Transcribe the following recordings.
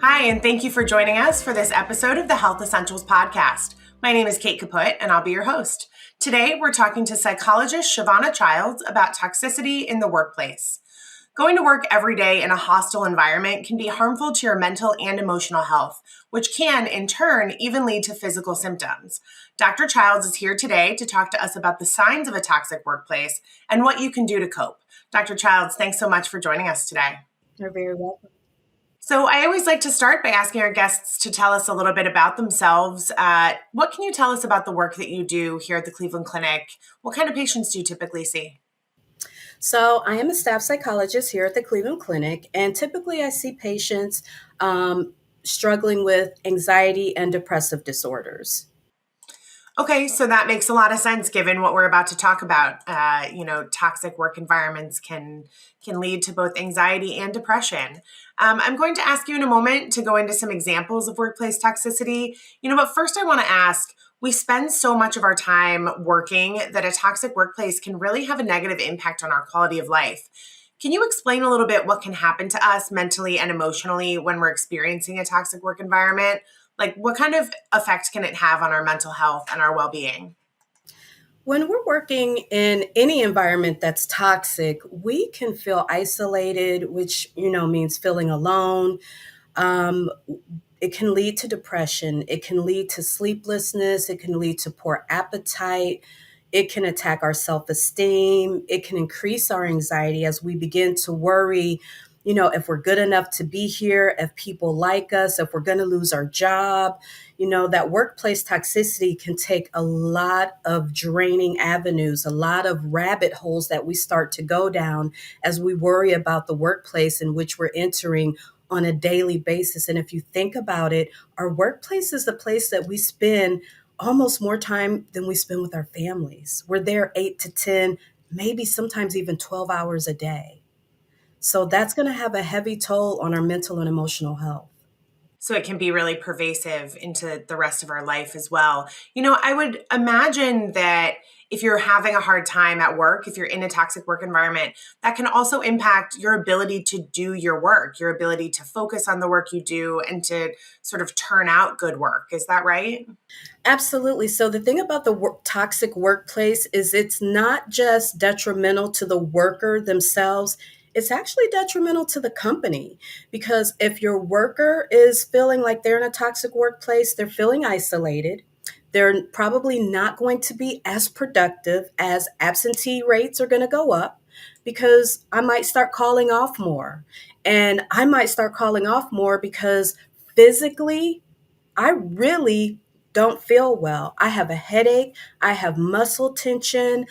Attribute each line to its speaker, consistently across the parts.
Speaker 1: Hi, and thank you for joining us for this episode of the Health Essentials Podcast. My name is Kate Kaput, and I'll be your host. Today, we're talking to psychologist Chivonna Childs about toxicity in the workplace. Going to work every day in a hostile environment can be harmful to your mental and emotional health, which can, in turn, even lead to physical symptoms. Dr. Childs is here today to talk to us about the signs of a toxic workplace and what you can do to cope. Dr. Childs, thanks so much for joining us today.
Speaker 2: You're very welcome.
Speaker 1: So I always like to start by asking our guests to tell us a little bit about themselves. What can you tell us about the work that you do here at the Cleveland Clinic? What kind of patients do you typically see?
Speaker 2: So, I am a staff psychologist here at the Cleveland Clinic, and typically I see patients struggling with anxiety and depressive disorders.
Speaker 1: Okay, so that makes a lot of sense given what we're about to talk about. Toxic work environments can lead to both anxiety and depression. I'm going to ask you in a moment to go into some examples of workplace toxicity. But first I want to ask, we spend so much of our time working that a toxic workplace can really have a negative impact on our quality of life. Can you explain a little bit what can happen to us mentally and emotionally when we're experiencing a toxic work environment? Like, what kind of effect can it have on our mental health and our well-being?
Speaker 2: When we're working in any environment that's toxic, we can feel isolated, which means feeling alone. Um, it can lead to depression. It can lead to sleeplessness. It can lead to poor appetite. It can attack our self esteem. It can increase our anxiety as we begin to worry, if we're good enough to be here, if people like us, if we're going to lose our job. That workplace toxicity can take a lot of draining avenues, a lot of rabbit holes that we start to go down as we worry about the workplace in which we're entering on a daily basis. And if you think about it, our workplace is the place that we spend almost more time than we spend with our families. We're there 8 to 10, maybe sometimes even 12 hours a day. So that's going to have a heavy toll on our mental and emotional health.
Speaker 1: So it can be really pervasive into the rest of our life as well. I would imagine that if you're having a hard time at work, if you're in a toxic work environment, that can also impact your ability to do your work, your ability to focus on the work you do and to sort of turn out good work. Is that right?
Speaker 2: Absolutely. So the thing about the toxic workplace is it's not just detrimental to the worker themselves, it's actually detrimental to the company. Because if your worker is feeling like they're in a toxic workplace, they're feeling isolated. They're probably not going to be as productive, as absentee rates are going to go up because I might start calling off more. And I might start calling off more because physically I really don't feel well. I have a headache. I have muscle tension.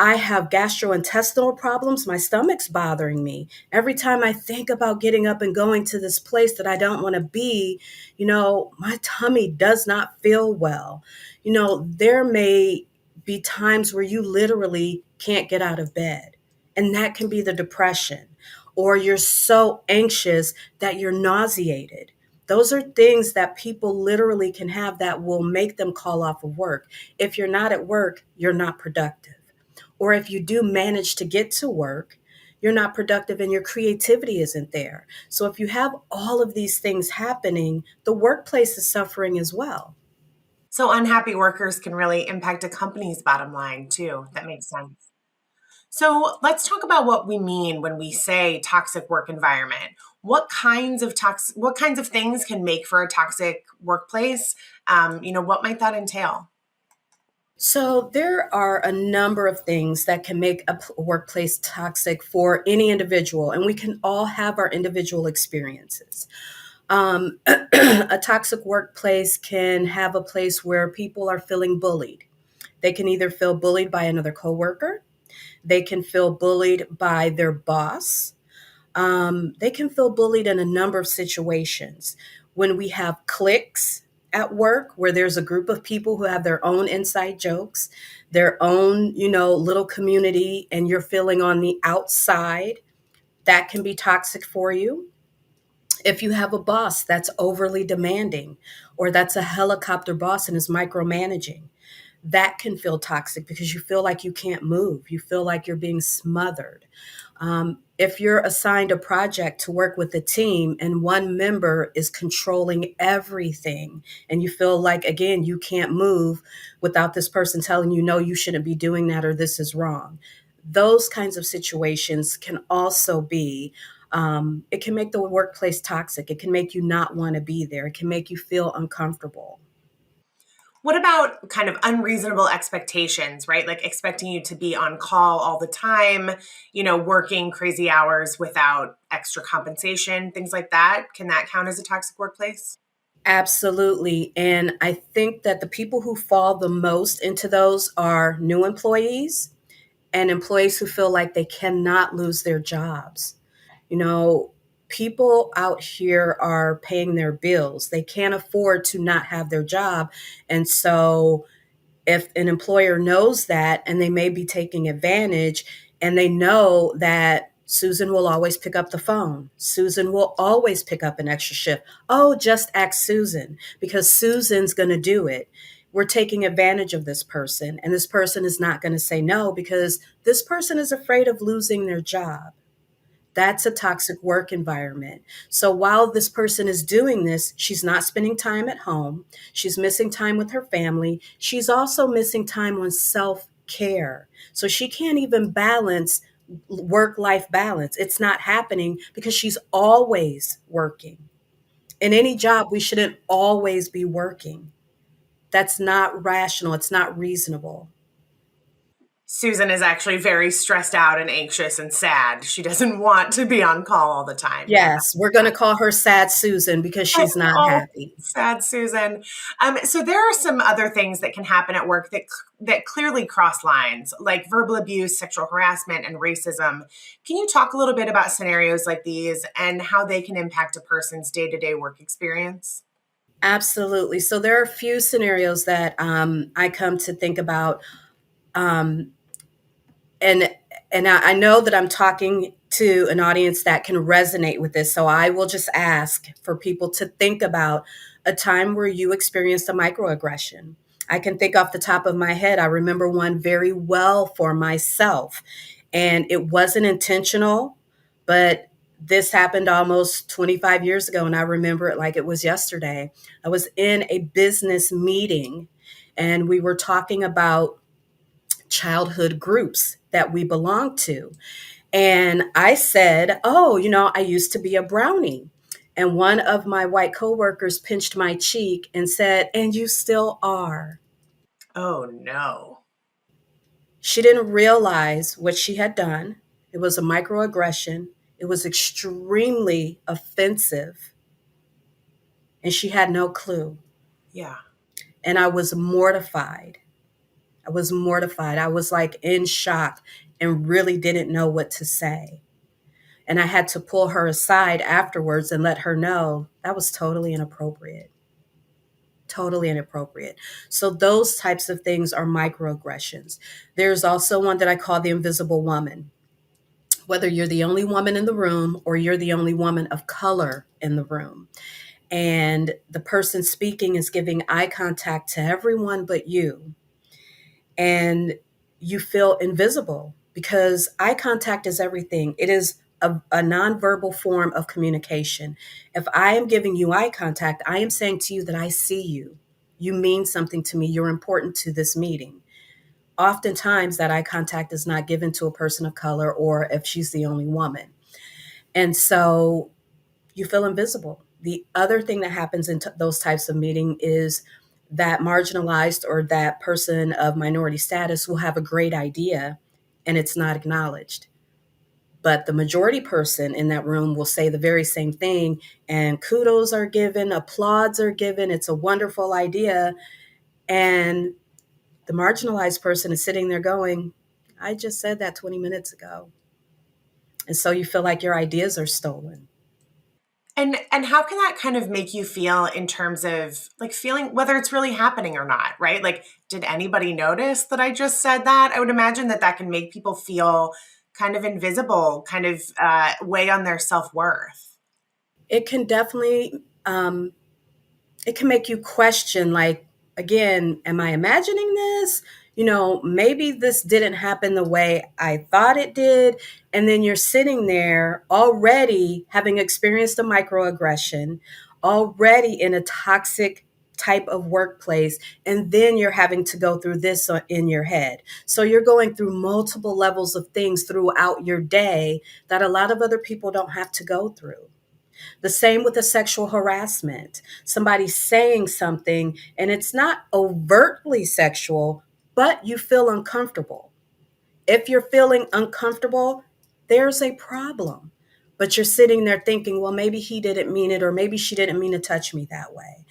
Speaker 2: I have gastrointestinal problems. My stomach's bothering me. Every time I think about getting up and going to this place that I don't want to be, my tummy does not feel well. There may be times where you literally can't get out of bed, and that can be the depression, or you're so anxious that you're nauseated. Those are things that people literally can have that will make them call off of work. If you're not at work, you're not productive. Or if you do manage to get to work, you're not productive and your creativity isn't there. So if you have all of these things happening, the workplace is suffering as well.
Speaker 1: So unhappy workers can really impact a company's bottom line too. That makes sense. So let's talk about what we mean when we say toxic work environment. What kinds of things can make for a toxic workplace? What might that entail?
Speaker 2: So there are a number of things that can make a workplace toxic for any individual, and we can all have our individual experiences. A toxic workplace can have a place where people are feeling bullied. They can either feel bullied by another coworker, they can feel bullied by their boss, they can feel bullied in a number of situations. When we have cliques at work, where there's a group of people who have their own inside jokes, their own, little community, and you're feeling on the outside, that can be toxic for you. If you have a boss that's overly demanding, or that's a helicopter boss and is micromanaging, that can feel toxic because you feel like you can't move. You feel like you're being smothered. if you're assigned a project to work with a team and one member is controlling everything and you feel like, again, you can't move without this person telling you, no, you shouldn't be doing that or this is wrong. Those kinds of situations can also be, it can make the workplace toxic. It can make you not want to be there. It can make you feel uncomfortable.
Speaker 1: What about kind of unreasonable expectations, right? Like expecting you to be on call all the time, working crazy hours without extra compensation, things like that. Can that count as a toxic workplace?
Speaker 2: Absolutely. And I think that the people who fall the most into those are new employees and employees who feel like they cannot lose their jobs. You know, people out here are paying their bills. They can't afford to not have their job. And so if an employer knows that and they may be taking advantage and they know that Susan will always pick up the phone. Susan will always pick up an extra shift. Oh, just ask Susan because Susan's going to do it. We're taking advantage of this person, and this person is not going to say no because this person is afraid of losing their job. That's a toxic work environment. So while this person is doing this, she's not spending time at home. She's missing time with her family. She's also missing time on self care. So she can't even balance work life balance. It's not happening because she's always working. In any job, we shouldn't always be working. That's not rational. It's not reasonable.
Speaker 1: Susan is actually very stressed out and anxious and sad. She doesn't want to be on call all the time. Yeah.
Speaker 2: Yes, we're going to call her Sad Susan because she's not
Speaker 1: Oh,
Speaker 2: happy.
Speaker 1: sad Susan. So there are some other things that can happen at work that clearly cross lines, like verbal abuse, sexual harassment, and racism. Can you talk a little bit about scenarios like these and how they can impact a person's day-to-day work experience?
Speaker 2: Absolutely. So there are a few scenarios that I come to think about, um, and I know that I'm talking to an audience that can resonate with this. So I will just ask for people to think about a time where you experienced a microaggression. I can think off the top of my head. I remember one very well for myself, and it wasn't intentional, but this happened almost 25 years ago, and I remember it like it was yesterday. I was in a business meeting, and we were talking about childhood groups that we belong to. And I said, oh, I used to be a brownie. And one of my white coworkers pinched my cheek and said, and you still are.
Speaker 1: Oh, no.
Speaker 2: She didn't realize what she had done. It was a microaggression. It was extremely offensive, and she had no clue.
Speaker 1: Yeah.
Speaker 2: And I was mortified. I was mortified. I was like in shock and really didn't know what to say. And I had to pull her aside afterwards and let her know that was totally inappropriate. Totally inappropriate. So, those types of things are microaggressions. There's also one that I call the invisible woman. Whether you're the only woman in the room or you're the only woman of color in the room, and the person speaking is giving eye contact to everyone but you, and you feel invisible because eye contact is everything. It is a nonverbal form of communication. If I am giving you eye contact, I am saying to you that I see you. You mean something to me. You're important to this meeting. Oftentimes, that eye contact is not given to a person of color or if she's the only woman. And so you feel invisible. The other thing that happens in those types of meeting is that marginalized or that person of minority status will have a great idea and it's not acknowledged. But the majority person in that room will say the very same thing, and kudos are given, applauds are given. It's a wonderful idea. And the marginalized person is sitting there going, I just said that 20 minutes ago. And so you feel like your ideas are stolen.
Speaker 1: And how can that kind of make you feel in terms of like feeling whether it's really happening or not, right? Like, did anybody notice that I just said that? I would imagine that that can make people feel kind of invisible, kind of weigh on their self-worth.
Speaker 2: It can definitely it can make you question, like, again, am I imagining this? maybe this didn't happen the way I thought it did. And then you're sitting there already having experienced a microaggression, already in a toxic type of workplace, and then you're having to go through this in your head. So you're going through multiple levels of things throughout your day that a lot of other people don't have to go through. The same with the sexual harassment. Somebody saying something and it's not overtly sexual, but you feel uncomfortable. If you're feeling uncomfortable, there's a problem. But you're sitting there thinking, well, maybe he didn't mean it, or maybe she didn't mean to touch me that way.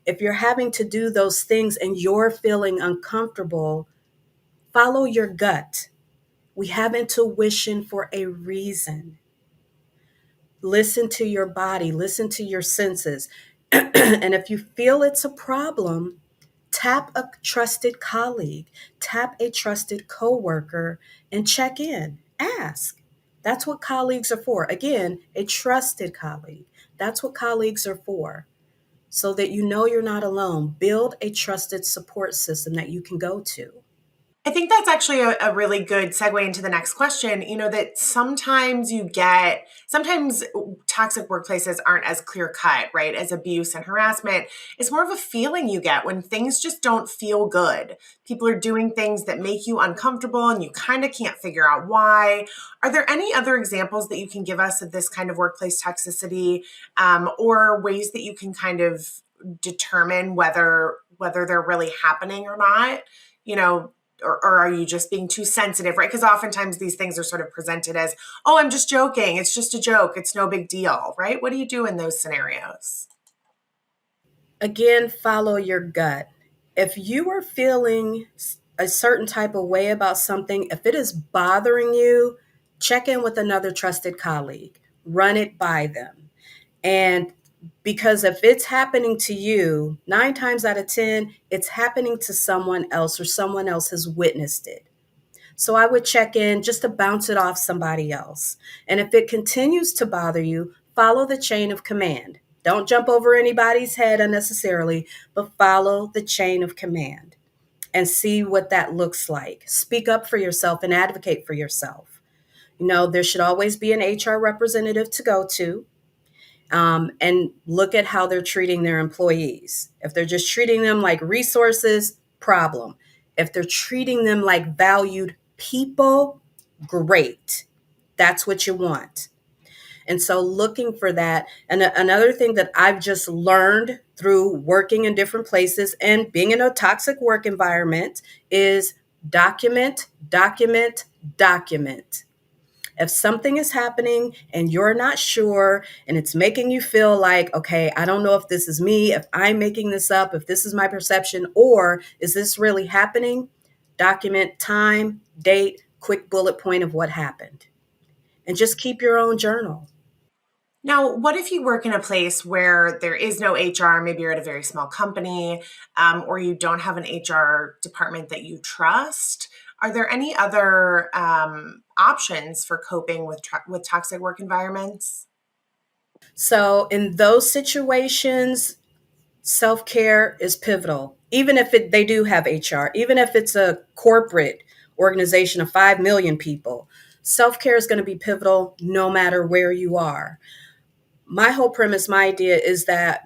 Speaker 2: If you're having to do those things and you're feeling uncomfortable, follow your gut. We have intuition for a reason. Listen to your body, listen to your senses. And if you feel it's a problem, tap a trusted colleague, tap a trusted coworker, and check in. Ask. That's what colleagues are for. Again, a trusted colleague. That's what colleagues are for. So that you know you're not alone. Build a trusted support system that you can go to.
Speaker 1: I think that's actually a really good segue into the next question. That sometimes toxic workplaces aren't as clear cut, right, as abuse and harassment. It's more of a feeling you get when things just don't feel good. People are doing things that make you uncomfortable and you kind of can't figure out why. Are there any other examples that you can give us of this kind of workplace toxicity, or ways that you can kind of determine whether they're really happening or not? You know, or are you just being too sensitive, right? Because oftentimes these things are sort of presented as, oh, I'm just joking. It's just a joke. It's no big deal, right? What do you do in those scenarios?
Speaker 2: Again, follow your gut. If you are feeling a certain type of way about something, if it is bothering you, check in with another trusted colleague, run it by them. And because if it's happening to you, 9 times out of 10, it's happening to someone else or someone else has witnessed it. So I would check in just to bounce it off somebody else. And if it continues to bother you, follow the chain of command. Don't jump over anybody's head unnecessarily, but follow the chain of command and see what that looks like. Speak up for yourself and advocate for yourself. There should always be an HR representative to go to, and look at how they're treating their employees. If they're just treating them like resources, problem. If they're treating them like valued people, great. That's what you want. And so looking for that. And another thing that I've just learned through working in different places and being in a toxic work environment is document, document, document. If something is happening and you're not sure and it's making you feel like, okay, I don't know if this is me, if I'm making this up, if this is my perception, or is this really happening? Document time, date, quick bullet point of what happened. And just keep your own journal.
Speaker 1: Now, what if you work in a place where there is no HR? Maybe you're at a very small company, or you don't have an HR department that you trust. Are there any other options for coping with toxic work environments?
Speaker 2: So in those situations, self-care is pivotal. Even if they do have HR, even if it's a corporate organization of 5 million people, self-care is going to be pivotal no matter where you are. My whole premise, my idea is that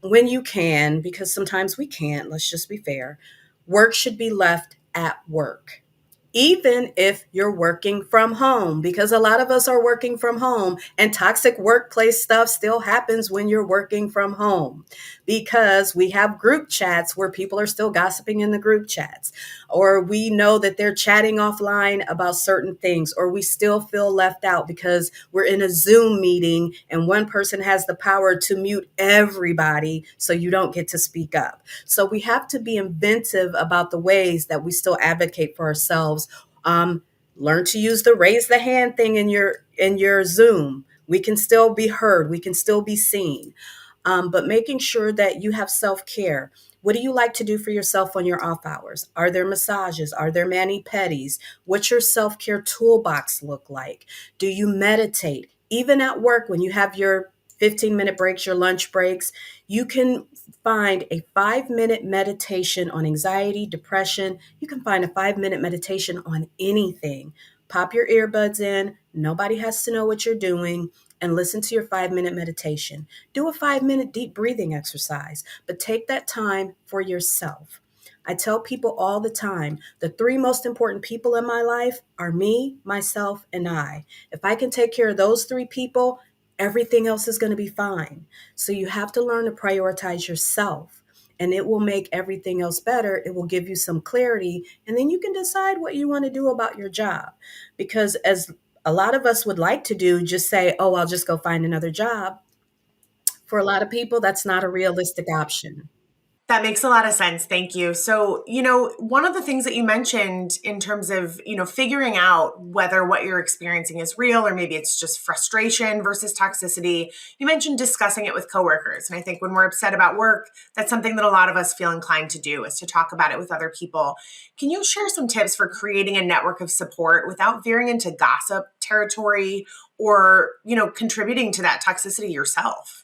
Speaker 2: when you can, because sometimes we can't, let's just be fair, work should be left at work, even if you're working from home, because a lot of us are working from home and toxic workplace stuff still happens when you're working from home, because we have group chats where people are still gossiping in the group chats, or we know that they're chatting offline about certain things, or we still feel left out because we're in a Zoom meeting and one person has the power to mute everybody so you don't get to speak up. So we have to be inventive about the ways that we still advocate for ourselves. Learn to use the raise the hand thing in your Zoom. We can still be heard. We can still be seen. But making sure that you have self-care. What do you like to do for yourself on your off hours? Are there massages? Are there mani-pedis? What's your self-care toolbox look like? Do you meditate? Even at work, when you have your 15-minute breaks, your lunch breaks. You can find a 5-minute meditation on anxiety, depression. You can find a 5-minute meditation on anything. Pop your earbuds in. Nobody has to know what you're doing, and listen to your 5-minute meditation. Do a 5-minute deep breathing exercise, but take that time for yourself. I tell people all the time the three most important people in my life are me, myself, and I. If I can take care of those three people, everything else is going to be fine. So you have to learn to prioritize yourself, and it will make everything else better. It will give you some clarity, and then you can decide what you want to do about your job. Because as a lot of us would like to do, just say, oh, I'll just go find another job. For a lot of people, that's not a realistic option.
Speaker 1: That makes a lot of sense. Thank you. So, one of the things that you mentioned in terms of, figuring out whether what you're experiencing is real or maybe it's just frustration versus toxicity, you mentioned discussing it with coworkers. And I think when we're upset about work, that's something that a lot of us feel inclined to do is to talk about it with other people. Can you share some tips for creating a network of support without veering into gossip territory or, contributing to that toxicity yourself?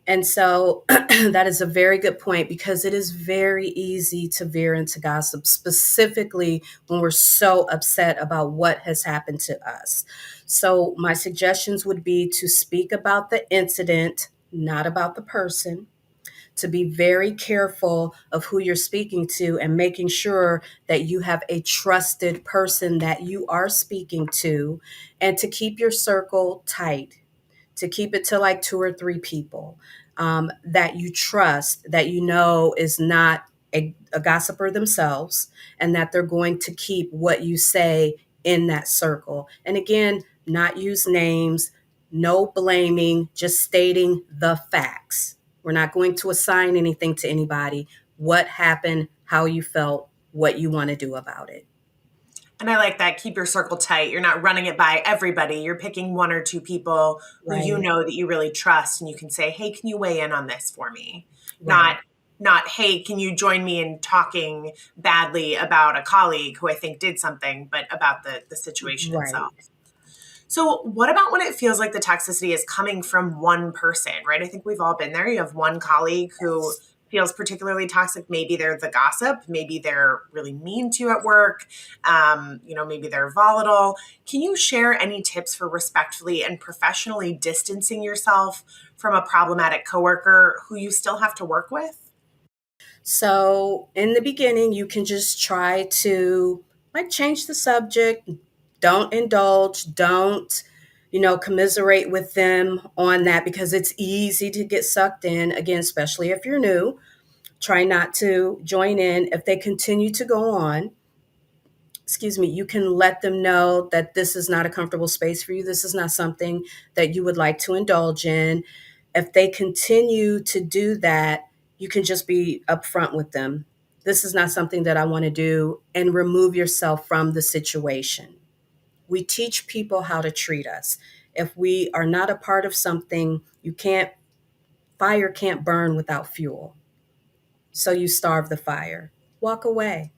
Speaker 2: And so that is a very good point because it is very easy to veer into gossip, specifically when we're so upset about what has happened to us. So, my suggestions would be to speak about the incident, not about the person, to be very careful of who you're speaking to and making sure that you have a trusted person that you are speaking to, and to keep your circle tight, to keep it to like two or three people that you trust, that you know is not a gossiper themselves, and that they're going to keep what you say in that circle. And again, not use names, no blaming, just stating the facts. We're not going to assign anything to anybody. What happened, how you felt, what you want to do about it.
Speaker 1: And I like that. Keep your circle tight. You're not running it by everybody. You're picking one or two people who you
Speaker 2: Right,
Speaker 1: know that you really trust, and you can say, "Hey, can you weigh in on this for me?"
Speaker 2: right,
Speaker 1: Not not, "Hey, can you join me in talking badly about a colleague who I think did something," but about the situation
Speaker 2: right.
Speaker 1: itself. So, what about when it feels like the toxicity is coming from one person, right? I think we've all been there. You have one colleague who
Speaker 2: Yes.
Speaker 1: feels particularly toxic. Maybe they're the gossip. Maybe they're really mean to you at work. Maybe they're volatile. Can you share any tips for respectfully and professionally distancing yourself from a problematic coworker who you still have to work with?
Speaker 2: So in the beginning, you can just try to like change the subject. Don't indulge. Don't, commiserate with them on that because it's easy to get sucked in. Again, especially if you're new, try not to join in. If they continue to go on, excuse me, you can let them know that this is not a comfortable space for you. This is not something that you would like to indulge in. If they continue to do that, you can just be upfront with them. This is not something that I want to do, and remove yourself from the situation. We teach people how to treat us. If we are not a part of something, fire can't burn without fuel. So you starve the fire. Walk away,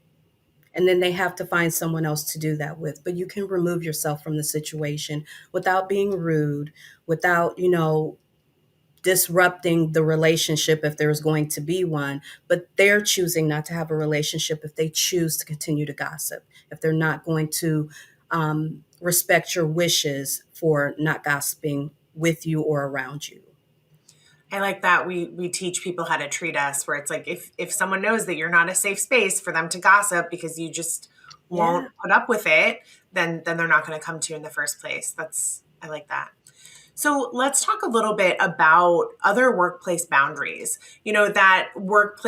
Speaker 2: and then they have to find someone else to do that with. But you can remove yourself from the situation without being rude, without disrupting the relationship if there's going to be one. But they're choosing not to have a relationship if they choose to continue to gossip, if they're not going to respect your wishes for not gossiping with you or around you.
Speaker 1: I like that we teach people how to treat us, where it's like if someone knows that you're not a safe space for them to gossip because you just
Speaker 2: Yeah.
Speaker 1: won't put up with it, then they're not going to come to you in the first place. I like that. So let's talk a little bit about other workplace boundaries. That work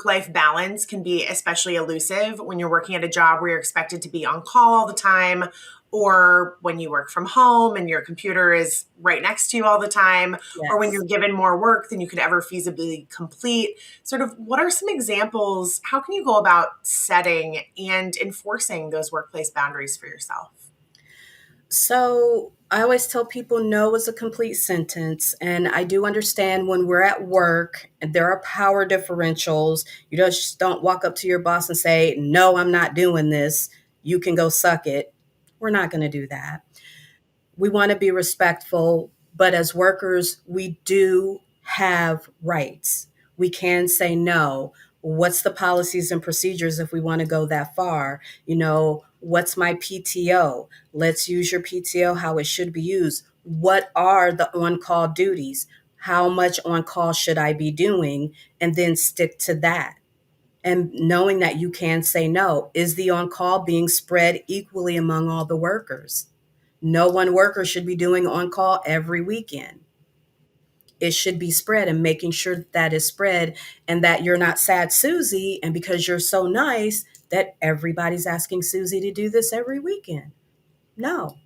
Speaker 1: life balance can be especially elusive when you're working at a job where you're expected to be on call all the time, or when you work from home and your computer is right next to you all the time, or when you're
Speaker 2: Yes.
Speaker 1: given more work than you could ever feasibly complete. Sort of, what are some examples? How can you go about setting and enforcing those workplace boundaries for yourself?
Speaker 2: So I always tell people no is a complete sentence. And I do understand when we're at work and there are power differentials, you just don't walk up to your boss and say, no, I'm not doing this. You can go suck it. We're not going to do that. We want to be respectful. But as workers, we do have rights. We can say no. What's the policies and procedures if we want to go that far? What's my PTO? Let's use your PTO how it should be used. What are the on call duties? How much on call should I be doing? And then stick to that. And knowing that you can say no. Is the on call being spread equally among all the workers? No one worker should be doing on call every weekend. It should be spread, and making sure that is spread, and that you're not sad Susie. And because you're so nice, that everybody's asking Susie to do this every weekend. No.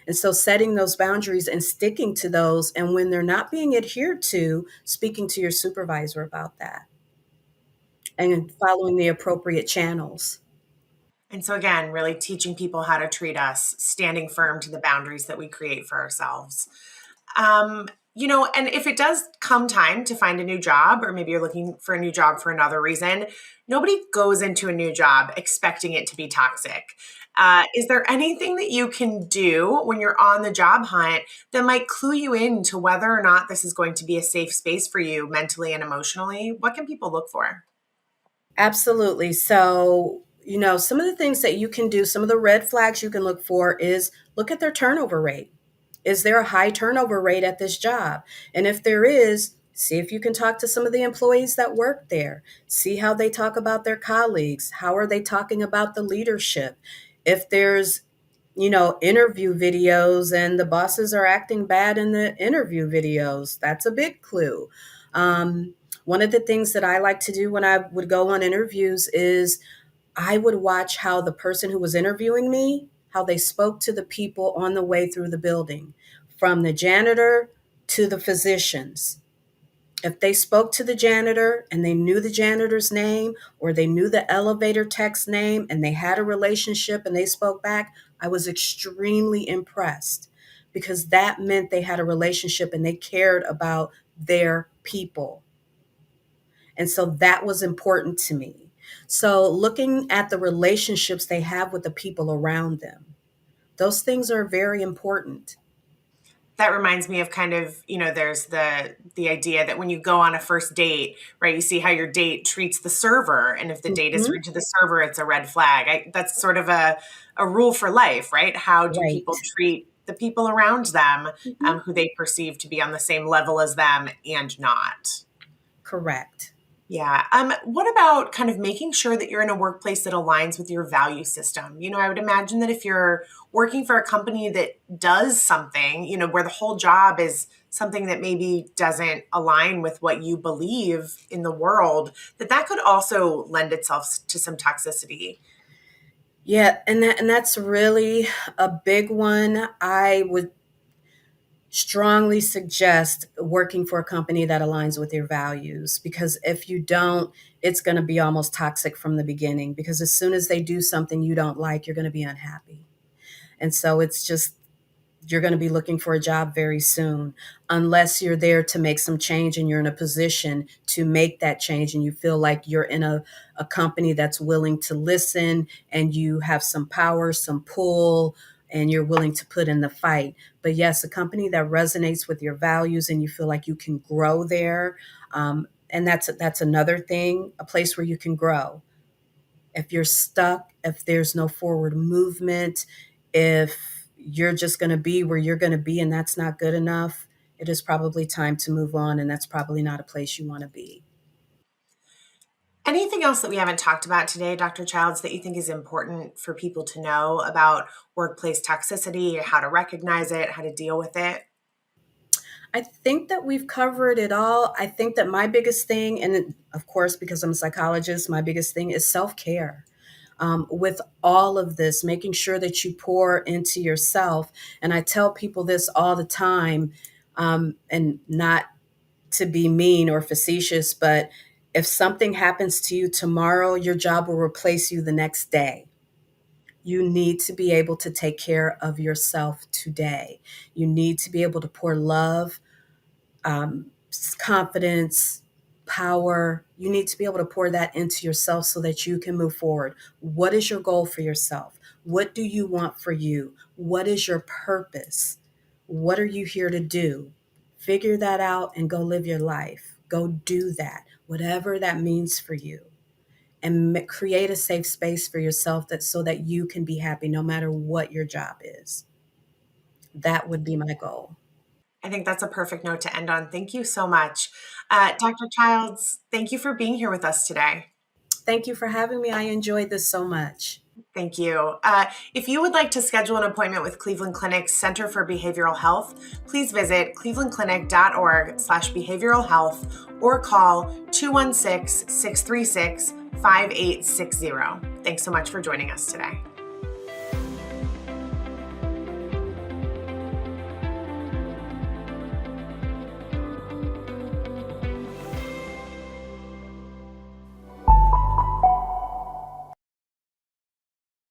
Speaker 2: And so setting those boundaries and sticking to those. And when they're not being adhered to, speaking to your supervisor about that and following the appropriate channels.
Speaker 1: And so, again, really teaching people how to treat us, standing firm to the boundaries that we create for ourselves. Um, and if it does come time to find a new job, or maybe you're looking for a new job for another reason, nobody goes into a new job expecting it to be toxic. Is there anything that you can do when you're on the job hunt that might clue you in to whether or not this is going to be a safe space for you mentally and emotionally? What can people look for?
Speaker 2: Absolutely. So, some of the things that you can do, some of the red flags you can look for is look at their turnover rate. Is there a high turnover rate at this job? And if there is, see if you can talk to some of the employees that work there. See how they talk about their colleagues. How are they talking about the leadership? If there's, interview videos and the bosses are acting bad in the interview videos, that's a big clue. One of the things that I like to do when I would go on interviews is I would watch how the person who was interviewing me, how they spoke to the people on the way through the building, from the janitor to the physicians. If they spoke to the janitor and they knew the janitor's name, or they knew the elevator tech's name and they had a relationship and they spoke back, I was extremely impressed, because that meant they had a relationship and they cared about their people. And so that was important to me. So looking at the relationships they have with the people around them, those things are very important.
Speaker 1: That reminds me of kind of, there's the idea that when you go on a first date, right, you see how your date treats the server, and if the date is
Speaker 2: Mhm.
Speaker 1: rude to the server, it's a red flag. That's sort of a rule for life, right? How do people
Speaker 2: Right.
Speaker 1: treat the people around them,
Speaker 2: Mhm.
Speaker 1: who they perceive to be on the same level as them and not?
Speaker 2: Correct.
Speaker 1: Yeah. What about kind of making sure that you're in a workplace that aligns with your value system? I would imagine that if you're working for a company that does something, where the whole job is something that maybe doesn't align with what you believe in the world, that could also lend itself to some toxicity.
Speaker 2: Yeah, and that's really a big one. I would strongly suggest working for a company that aligns with your values, because if you don't, it's going to be almost toxic from the beginning, because as soon as they do something you don't like, you're going to be unhappy. And so it's just, you're going to be looking for a job very soon, unless you're there to make some change and you're in a position to make that change, and you feel like you're in a company that's willing to listen, and you have some power, some pull, and you're willing to put in the fight. But yes, a company that resonates with your values and you feel like you can grow there. And that's another thing, a place where you can grow. If you're stuck, if there's no forward movement, if you're just going to be where you're going to be and that's not good enough, it is probably time to move on. And that's probably not a place you want to be.
Speaker 1: Anything else that we haven't talked about today, Dr. Childs, that you think is important for people to know about workplace toxicity, how to recognize it, how to deal with it?
Speaker 2: I think that we've covered it all. I think that my biggest thing, and of course, because I'm a psychologist, my biggest thing is self care. With all of this, making sure that you pour into yourself. And I tell people this all the time, and not to be mean or facetious, but if something happens to you tomorrow, your job will replace you the next day. You need to be able to take care of yourself today. You need to be able to pour love, um, confidence, power. You need to be able to pour that into yourself so that you can move forward. What is your goal for yourself? What do you want for you? What is your purpose? What are you here to do? Figure that out and go live your life. Go do that, whatever that means for you, and create a safe space for yourself that so that you can be happy no matter what your job is. That would be my goal.
Speaker 1: I think that's a perfect note to end on. Thank you so much. Dr. Childs, thank you for being here with us today.
Speaker 2: Thank you for having me. I enjoyed this so much.
Speaker 1: Thank you. If you would like to schedule an appointment with Cleveland Clinic's Center for Behavioral Health, please visit clevelandclinic.org/behavioral health or call 216-636-5860. Thanks so much for joining us today.